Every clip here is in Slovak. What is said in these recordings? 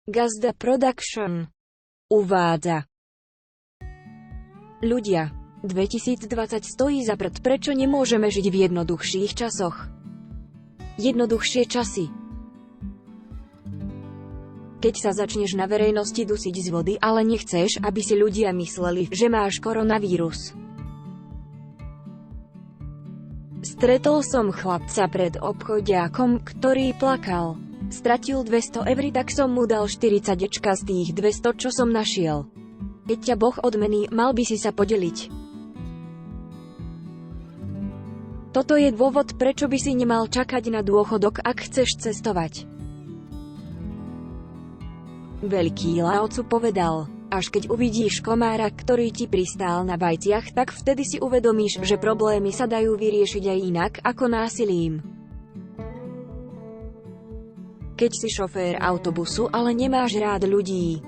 Gazda Production uvádza. Ľudia, 2020 stojí za prd, prečo nemôžeme žiť v jednoduchších časoch? Jednoduchšie časy. Keď sa začneš na verejnosti dusiť z vody, ale nechceš, aby si ľudia mysleli, že máš koronavírus. Stretol som chlapca pred obchodiakom, ktorý plakal. Stratil 200 eur, tak som mu dal 40 ečka z tých 200, čo som našiel. Keď ťa Boh odmení, mal by si sa podeliť. Toto je dôvod, prečo by si nemal čakať na dôchodok, ak chceš cestovať. Veľký Lao Tzu povedal, až keď uvidíš komára, ktorý ti pristál na vajciach, tak vtedy si uvedomíš, že problémy sa dajú vyriešiť aj inak, ako násilím. Keď si šofér autobusu, ale nemáš rád ľudí.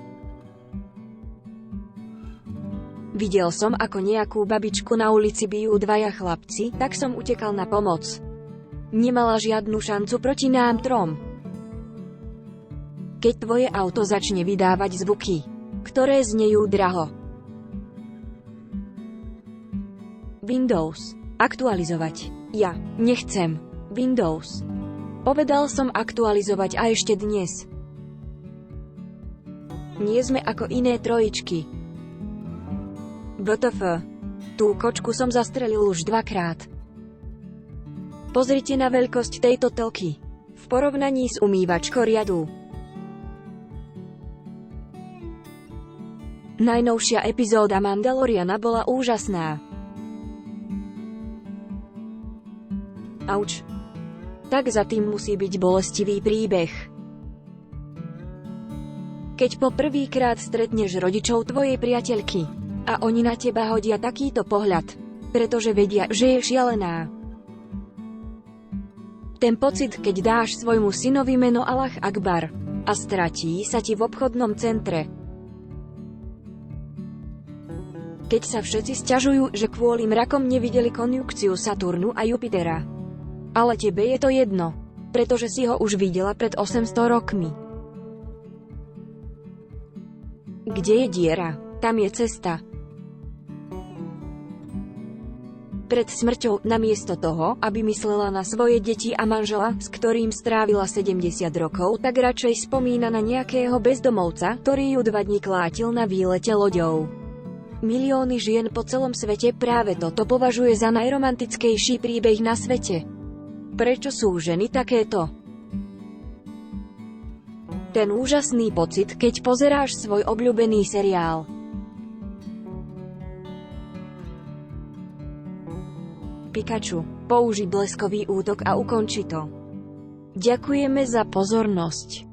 Videl som, ako nejakú babičku na ulici bijú dvaja chlapci, tak som utekal na pomoc. Nemala žiadnu šancu proti nám trom. Keď tvoje auto začne vydávať zvuky, ktoré znejú draho. Windows. Aktualizovať. Ja nechcem Windows. Povedal som aktualizovať a ešte dnes. Nie sme ako iné trojičky. WTF. Tú kočku som zastrelil už 2-krát. Pozrite na veľkosť tejto telky. V porovnaní s umývačkou riadu. Najnovšia epizóda Mandaloriana bola úžasná. Auč. Tak za tým musí byť bolestivý príbeh. Keď po prvýkrát stretneš rodičov tvojej priateľky a oni na teba hodia takýto pohľad, pretože vedia, že je šialená. Ten pocit, keď dáš svojmu synovi meno Allah Akbar a stratí sa ti v obchodnom centre. Keď sa všetci sťažujú, že kvôli mrakom nevideli konjunkciu Saturnu a Jupitera. Ale tebe je to jedno, pretože si ho už videla pred 800 rokmi. Kde je diera, tam je cesta. Pred smrťou, namiesto toho, aby myslela na svoje deti a manžela, s ktorým strávila 70 rokov, tak radšej spomína na nejakého bezdomovca, ktorý ju 2 dni klátil na výlete loďou. Milióny žien po celom svete práve toto považuje za najromantickejší príbeh na svete. Prečo sú ženy takéto? Ten úžasný pocit, keď pozeráš svoj obľúbený seriál. Pikachu, použij bleskový útok a ukonči to. Ďakujeme za pozornosť.